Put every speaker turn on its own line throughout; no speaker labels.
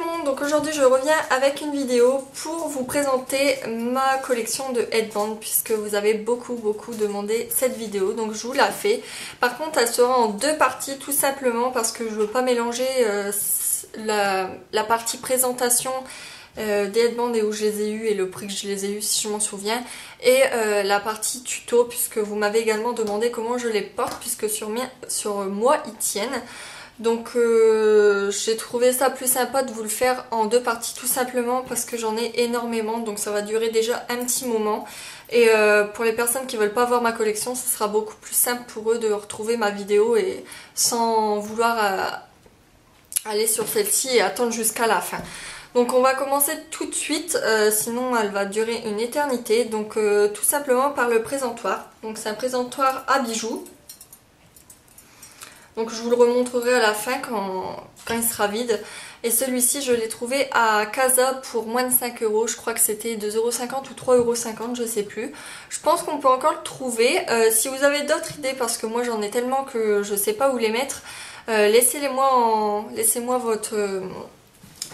monde, donc aujourd'hui je reviens avec une vidéo pour vous présenter ma collection de headbands puisque vous avez beaucoup demandé cette vidéo, donc je vous la fais. Par contre elle sera en deux parties tout simplement parce que je veux pas mélanger la partie présentation des headbands et où je les ai eus et le prix que je les ai eus si je m'en souviens, et la partie tuto puisque vous m'avez également demandé comment je les porte puisque sur moi ils tiennent. Donc j'ai trouvé ça plus sympa de vous le faire en deux parties tout simplement parce que j'en ai énormément, donc ça va durer déjà un petit moment. Et pour les personnes qui veulent pas voir ma collection, ce sera beaucoup plus simple pour eux de retrouver ma vidéo et sans vouloir aller sur celle-ci et attendre jusqu'à la fin. Donc on va commencer tout de suite, sinon elle va durer une éternité. Donc tout simplement par le présentoir. Donc c'est un présentoir à bijoux. Donc je vous le remontrerai à la fin quand il sera vide. Et celui-ci je l'ai trouvé à Casa pour moins de 5 €. Je crois que c'était 2,50 € ou 3,50 €, je sais plus. Je pense qu'on peut encore le trouver. Si vous avez d'autres idées, parce que moi j'en ai tellement que je sais pas où les mettre, laissez-moi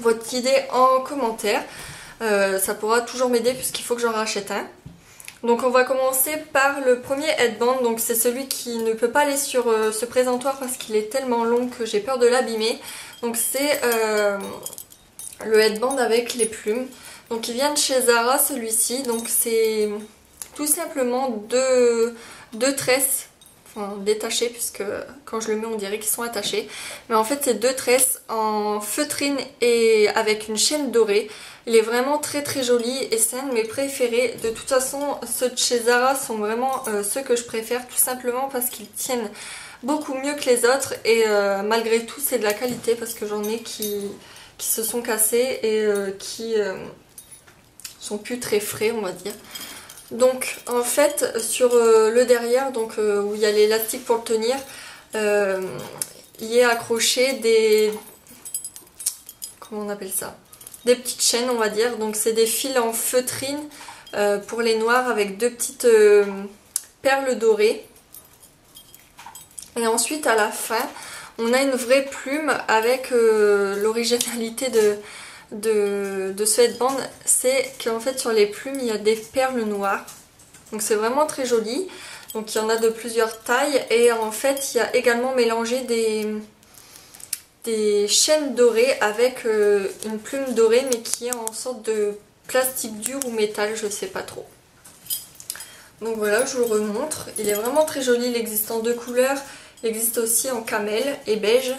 votre idée en commentaire. Ça pourra toujours m'aider puisqu'il faut que j'en rachète un. Donc on va commencer par le premier headband, donc c'est celui qui ne peut pas aller sur ce présentoir parce qu'il est tellement long que j'ai peur de l'abîmer. Donc c'est le headband avec les plumes. Donc il vient de chez Zara celui-ci, donc c'est tout simplement deux tresses, enfin détachées puisque quand je le mets on dirait qu'ils sont attachés. Mais en fait c'est deux tresses en feutrine et avec une chaîne dorée. Il est vraiment très joli et c'est un de mes préférés. De toute façon, ceux de chez Zara sont vraiment ceux que je préfère tout simplement parce qu'ils tiennent beaucoup mieux que les autres et malgré tout c'est de la qualité parce que j'en ai qui se sont cassés et qui sont plus très frais on va dire. Donc en fait sur le derrière, donc où il y a l'élastique pour le tenir, il y est accroché des... comment on appelle ça ? Des petites chaînes on va dire, donc c'est des fils en feutrine pour les noirs avec deux petites perles dorées. Et ensuite à la fin on a une vraie plume avec l'originalité de ce headband, c'est qu'en fait sur les plumes il y a des perles noires. Donc c'est vraiment très joli, donc il y en a de plusieurs tailles et en fait il y a également mélangé des chaînes dorées avec une plume dorée mais qui est en sorte de plastique dur ou métal, je sais pas trop. Donc voilà, je vous le remontre. Il est vraiment très joli, il existe en deux couleurs, il existe aussi en camel et beige.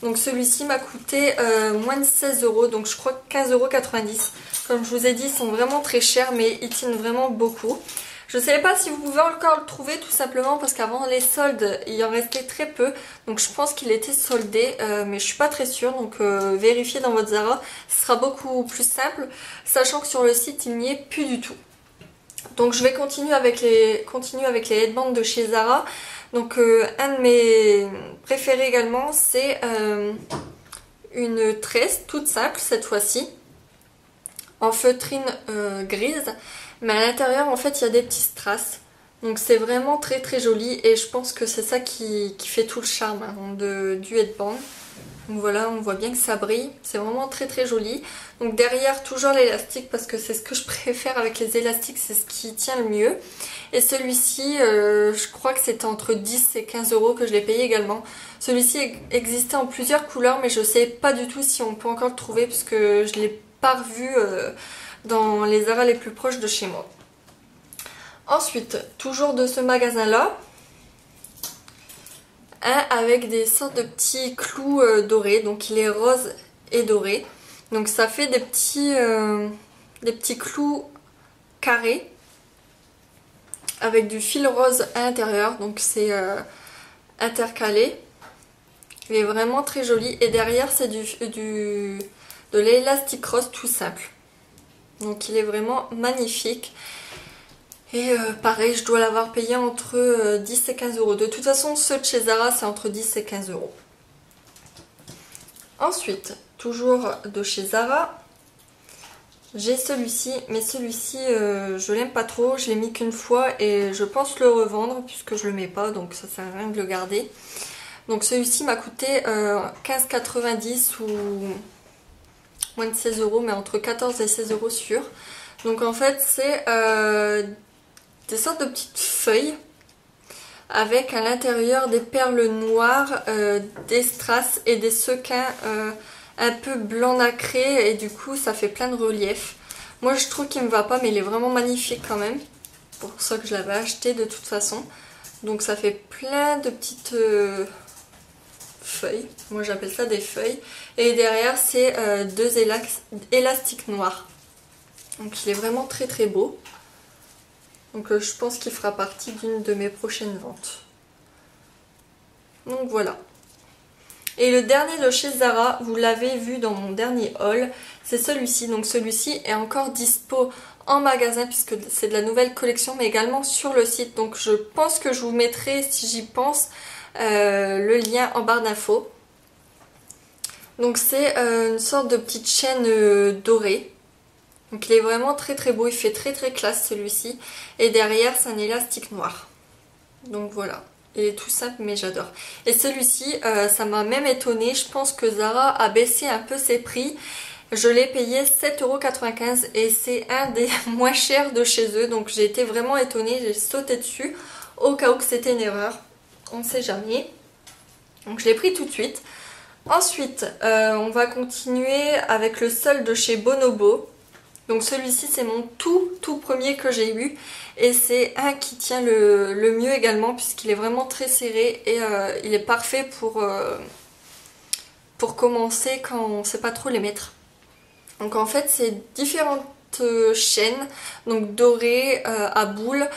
Donc celui-ci m'a coûté moins de 16 €, donc je crois 15,90 €. Comme je vous ai dit, ils sont vraiment très chers mais ils tiennent vraiment beaucoup. Je ne savais pas si vous pouvez encore le trouver tout simplement parce qu'avant les soldes il en restait très peu, donc je pense qu'il était soldé mais je suis pas très sûre, donc vérifiez dans votre Zara, ce sera beaucoup plus simple sachant que sur le site il n'y est plus du tout. Donc je vais continuer avec les headbands de chez Zara. Donc un de mes préférés également c'est une tresse toute simple cette fois-ci en feutrine grise. Mais à l'intérieur en fait il y a des petits strass. Donc c'est vraiment très joli et je pense que c'est ça qui fait tout le charme du headband. Donc voilà, on voit bien que ça brille, c'est vraiment très joli. Donc derrière toujours l'élastique parce que c'est ce que je préfère avec les élastiques, c'est ce qui tient le mieux. Et celui-ci je crois que c'était entre 10 et 15 € que je l'ai payé également. Celui-ci existait en plusieurs couleurs mais je sais pas du tout si on peut encore le trouver puisque je l'ai pas revu dans les Zara les plus proches de chez moi. Ensuite, toujours de ce magasin là, un avec des sortes de petits clous dorés, donc il est rose et doré, donc ça fait des petits clous carrés avec du fil rose à l'intérieur, donc c'est intercalé. Il est vraiment très joli et derrière c'est de l'élastique rose tout simple. Donc il est vraiment magnifique. Et pareil, je dois l'avoir payé entre 10 et 15 €. De toute façon, ceux de chez Zara, c'est entre 10 et 15 €. Ensuite, toujours de chez Zara, j'ai celui-ci. Mais celui-ci, je l'aime pas trop. Je l'ai mis qu'une fois et je pense le revendre puisque je le mets pas. Donc ça sert à rien de le garder. Donc celui-ci m'a coûté 15,90 € moins de 16 euros, mais entre 14 et 16 euros sûr. Donc en fait c'est des sortes de petites feuilles avec à l'intérieur des perles noires, des strass et des sequins un peu blanc nacré, et du coup ça fait plein de relief. Moi je trouve qu'il me va pas, mais il est vraiment magnifique quand même. C'est pour ça que je l'avais acheté de toute façon. Donc ça fait plein de petites feuilles. Moi j'appelle ça des feuilles. Et derrière c'est deux élastiques noirs. Donc il est vraiment très très beau. Donc je pense qu'il fera partie d'une de mes prochaines ventes. Donc voilà. Et le dernier de chez Zara, vous l'avez vu dans mon dernier haul, c'est celui-ci. Donc celui-ci est encore dispo en magasin puisque c'est de la nouvelle collection, mais également sur le site. Donc je pense que je vous mettrai, si j'y pense, le lien en barre d'infos. Donc c'est une sorte de petite chaîne dorée. Donc il est vraiment très très beau, il fait très très classe celui-ci. Et derrière c'est un élastique noir. Donc voilà, il est tout simple mais j'adore. Et celui-ci, ça m'a même étonnée, je pense que Zara a baissé un peu ses prix. Je l'ai payé 7,95 € et c'est un des moins chers de chez eux. Donc j'ai été vraiment étonnée, j'ai sauté dessus au cas où que c'était une erreur. On ne sait jamais. Donc je l'ai pris tout de suite. Ensuite, on va continuer avec le solde de chez Bonobo. Donc celui-ci c'est mon tout premier que j'ai eu. Et c'est un qui tient le mieux également puisqu'il est vraiment très serré. Et il est parfait pour commencer quand on ne sait pas trop les mettre. Donc en fait c'est différentes chaînes, donc dorées à boules,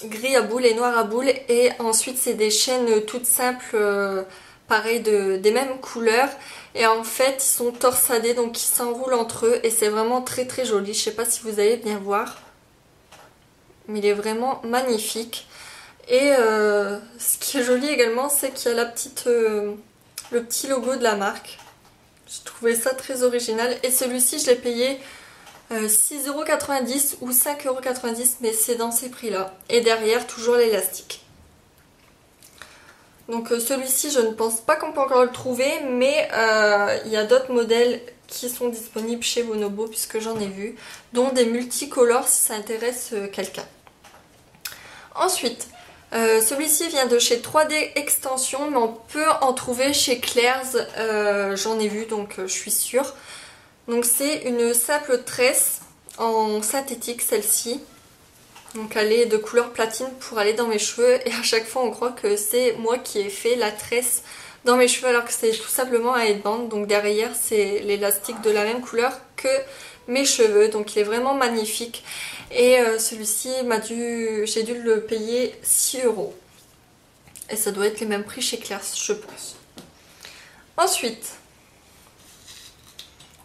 gris à boules et noir à boules, et ensuite c'est des chaînes toutes simples, pareil des mêmes couleurs, et en fait ils sont torsadés donc ils s'enroulent entre eux et c'est vraiment très très joli. Je sais pas si vous allez bien voir, mais il est vraiment magnifique. Et ce qui est joli également c'est qu'il y a le petit logo de la marque. J'ai trouvé ça très original. Et celui-ci, je l'ai payé 6,90 € ou 5,90 €, mais c'est dans ces prix-là. Et derrière, toujours l'élastique. Donc celui-ci, je ne pense pas qu'on peut encore le trouver, mais il y a d'autres modèles qui sont disponibles chez Bonobo, puisque j'en ai vu, dont des multicolores si ça intéresse quelqu'un. Ensuite, celui-ci vient de chez 3D Extension, mais on peut en trouver chez Claire's, j'en ai vu donc je suis sûre. Donc c'est une simple tresse en synthétique celle-ci. Donc elle est de couleur platine pour aller dans mes cheveux, et à chaque fois on croit que c'est moi qui ai fait la tresse dans mes cheveux alors que c'est tout simplement un headband. Donc derrière c'est l'élastique de la même couleur que mes cheveux, donc il est vraiment magnifique. Et celui-ci j'ai dû le payer 6 €. Et ça doit être les mêmes prix chez Claire's, je pense. Ensuite,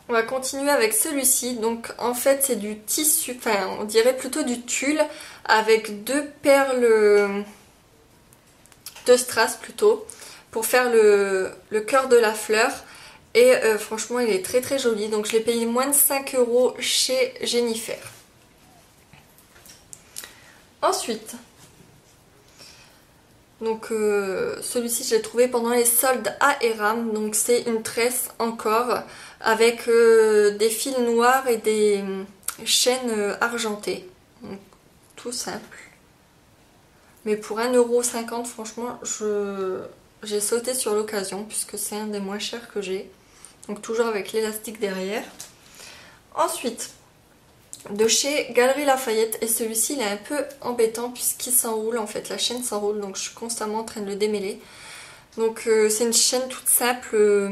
on va continuer avec celui-ci. Donc en fait c'est du tissu, enfin on dirait plutôt du tulle, avec deux perles de strass plutôt, pour faire le cœur de la fleur. Et franchement il est très très joli. Donc je l'ai payé moins de 5 € chez Jennifer. Ensuite, donc celui-ci je l'ai trouvé pendant les soldes à Eram. Donc c'est une tresse encore avec des fils noirs et des chaînes argentées. Donc, tout simple. Mais pour 1,50 € franchement j'ai sauté sur l'occasion puisque c'est un des moins chers que j'ai. Donc toujours avec l'élastique derrière. Ensuite, de chez Galeries Lafayette, et celui-ci il est un peu embêtant puisqu'il s'enroule, en fait la chaîne s'enroule, donc je suis constamment en train de le démêler. Donc c'est une chaîne toute simple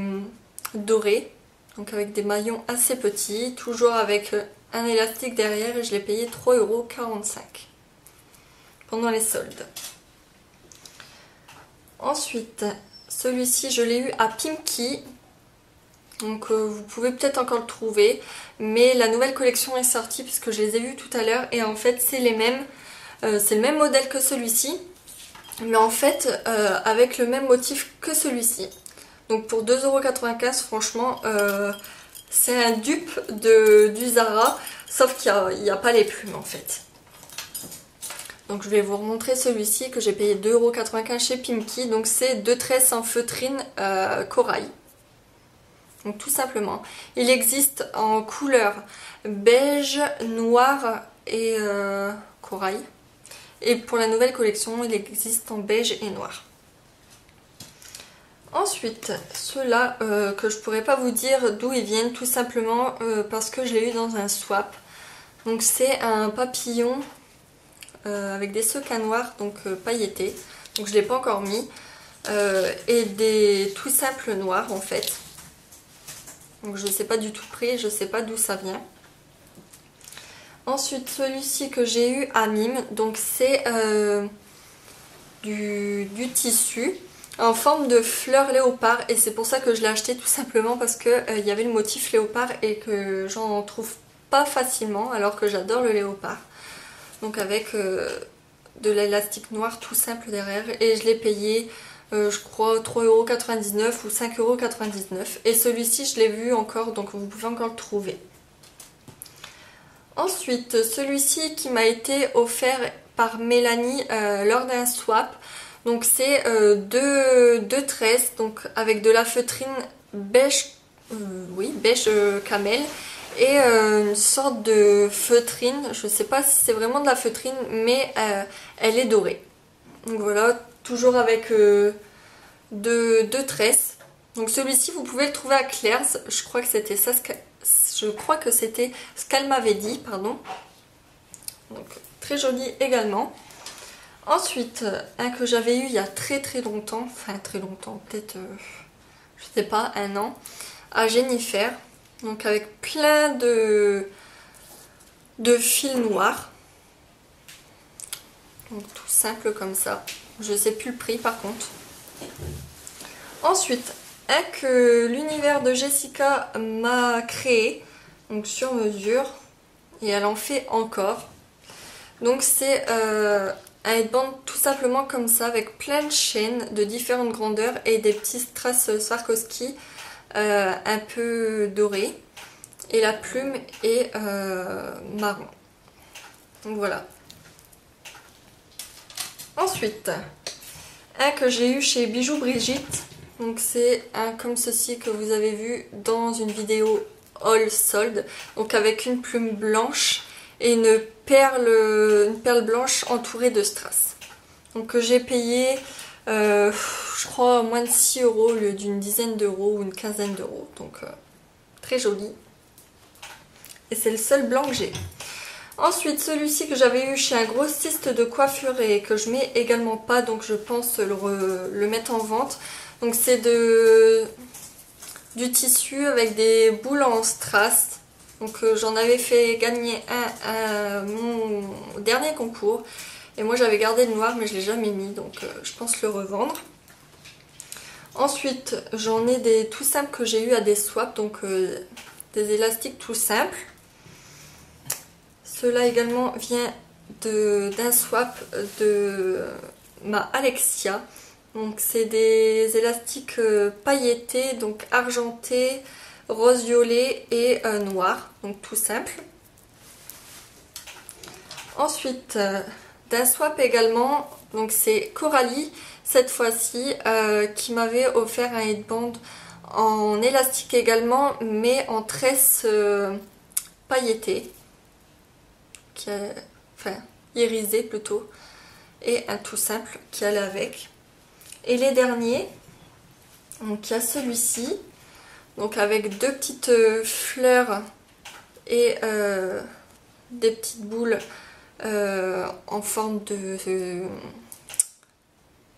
dorée, donc avec des maillons assez petits, toujours avec un élastique derrière, et je l'ai payé 3,45 € pendant les soldes. Ensuite celui-ci je l'ai eu à Pimki. Donc vous pouvez peut-être encore le trouver, mais la nouvelle collection est sortie puisque je les ai vus tout à l'heure, et en fait c'est les mêmes, c'est le même modèle que celui-ci, mais en fait avec le même motif que celui-ci. Donc pour 2,95 € franchement c'est un dupe du Zara, sauf qu'il n'y a pas les plumes en fait. Donc je vais vous remontrer celui-ci que j'ai payé 2,95 € chez Pimki. Donc c'est deux tresses en feutrine corail. Donc tout simplement. Il existe en couleur beige, noir et corail. Et pour la nouvelle collection, il existe en beige et noir. Ensuite, ceux-là que je pourrais pas vous dire d'où ils viennent, tout simplement parce que je l'ai eu dans un swap. Donc c'est un papillon avec des sequins noirs, donc pailletés. Donc je l'ai pas encore mis. Et des tout simples noirs en fait. Donc je ne sais pas du tout le prix, je ne sais pas d'où ça vient. Ensuite, celui-ci que j'ai eu à Nîmes, donc c'est du tissu en forme de fleur léopard, et c'est pour ça que je l'ai acheté, tout simplement parce que il y avait le motif léopard et que j'en trouve pas facilement alors que j'adore le léopard. Donc avec de l'élastique noir tout simple derrière, et je l'ai payé je crois 3,99 € ou 5,99 €, et celui-ci je l'ai vu encore, donc vous pouvez encore le trouver. Ensuite, celui-ci qui m'a été offert par Mélanie lors d'un swap. Donc c'est deux tresses, donc avec de la feutrine beige, beige camel, et une sorte de feutrine. Je ne sais pas si c'est vraiment de la feutrine, mais elle est dorée. Donc voilà, toujours avec deux tresses. Donc celui-ci vous pouvez le trouver à Claire's. Je crois que c'était ça. Je crois que c'était ce qu'elle m'avait dit, pardon. Donc très joli également. Ensuite, un que j'avais eu il y a très longtemps, enfin très longtemps, peut-être, je sais pas, 1 an, à Jennifer. Donc avec plein de fils noirs. Donc tout simple comme ça. Je sais plus le prix par contre. Ensuite, un que l'univers de Jessica m'a créé, donc sur mesure, et elle en fait encore. Donc c'est un headband tout simplement comme ça, avec plein de chaînes de différentes grandeurs et des petits strass Swarovski un peu dorés. Et la plume est marron. Donc voilà. Ensuite, un que j'ai eu chez Bijoux Brigitte. Donc c'est un comme ceci que vous avez vu dans une vidéo haul sold. Donc avec une plume blanche et une perle blanche entourée de strass. Donc que j'ai payé je crois moins de 6 € au lieu d'une dizaine d'euros ou une quinzaine d'euros. Donc très joli. Et c'est le seul blanc que j'ai. Ensuite, celui-ci que j'avais eu chez un grossiste de coiffure et que je mets également pas, donc je pense le mettre en vente. Donc c'est du tissu avec des boules en strass. Donc j'en avais fait gagner un à mon dernier concours. Et moi j'avais gardé le noir mais je ne l'ai jamais mis, donc je pense le revendre. Ensuite, j'en ai des tout simples que j'ai eu à des swaps, donc des élastiques tout simples. Cela également vient d'un swap de ma Alexia. Donc c'est des élastiques pailletés, donc argentés, rose violet et noir, donc tout simple. Ensuite, d'un swap également, donc c'est Coralie cette fois-ci qui m'avait offert un headband en élastique également, mais en tresse pailletée, enfin irisée plutôt, et un tout simple qui allait avec. Et les derniers, donc il y a celui-ci, donc avec deux petites fleurs et des petites boules en forme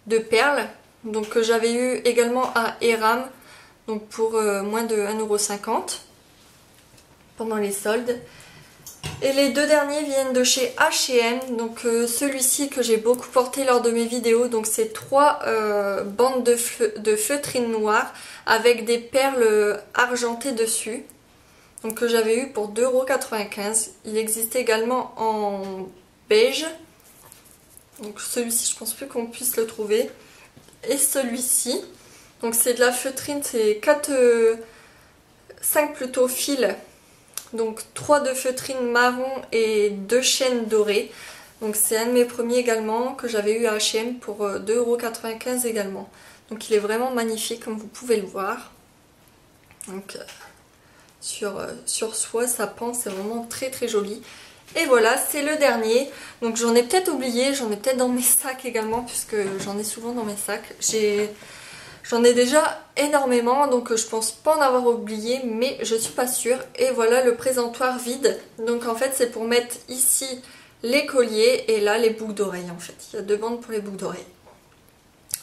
de perles, donc que j'avais eu également à Eram, donc pour moins de 1,50 € pendant les soldes. Et les deux derniers viennent de chez H&M, donc celui-ci que j'ai beaucoup porté lors de mes vidéos, donc c'est 3 bandes de feutrine noire avec des perles argentées dessus, donc que j'avais eu pour 2,95 €. Il existe également en beige, donc celui-ci je pense plus qu'on puisse le trouver, et celui-ci, donc c'est de la feutrine, c'est 5 plutôt fils. Donc 3 de feutrine marron et 2 chaînes dorées. Donc c'est un de mes premiers également que j'avais eu à H&M pour 2,95 € également. Donc il est vraiment magnifique comme vous pouvez le voir. Donc sur soie, ça pend, c'est vraiment très très joli. Et voilà, c'est le dernier. Donc j'en ai peut-être oublié, j'en ai peut-être dans mes sacs également, puisque j'en ai souvent dans mes sacs. J'en ai déjà énormément, donc je pense pas en avoir oublié, mais je suis pas sûre. Et voilà le présentoir vide. Donc en fait, c'est pour mettre ici les colliers et là les boucles d'oreilles en fait. Il y a 2 bandes pour les boucles d'oreilles.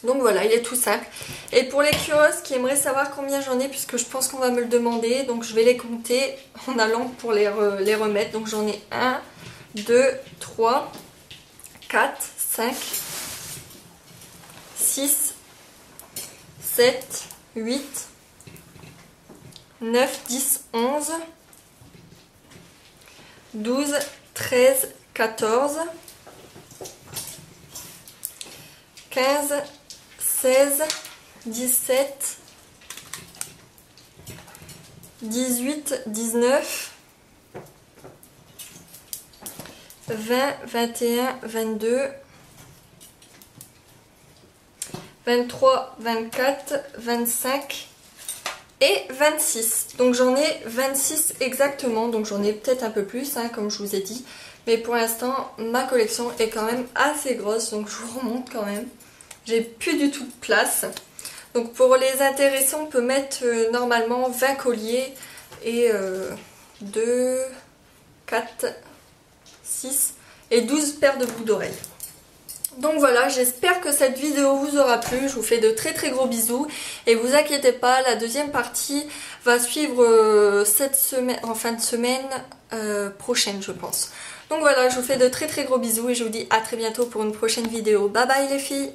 Donc voilà, il est tout simple. Et pour les curieuses qui aimeraient savoir combien j'en ai, puisque je pense qu'on va me le demander, donc je vais les compter en allant pour les remettre. Donc j'en ai 1, 2, 3, 4, 5, 6, 7, 8, 9, 10, 11, 12, 13, 14, 15, 16, 17, 18, 19, 20, 21, 22, 23, 24, 25 et 26. Donc j'en ai 26 exactement, donc j'en ai peut-être un peu plus, hein, comme je vous ai dit. Mais pour l'instant, ma collection est quand même assez grosse, donc je vous remonte quand même. J'ai plus du tout de place. Donc pour les intéresser, on peut mettre normalement 20 colliers et 2, 4, 6 et 12 paires de boucles d'oreilles. Donc voilà, j'espère que cette vidéo vous aura plu. Je vous fais de très très gros bisous. Et vous inquiétez pas, la deuxième partie va suivre cette semaine, en fin de semaine prochaine je pense. Donc voilà, je vous fais de très très gros bisous et je vous dis à très bientôt pour une prochaine vidéo. Bye bye les filles!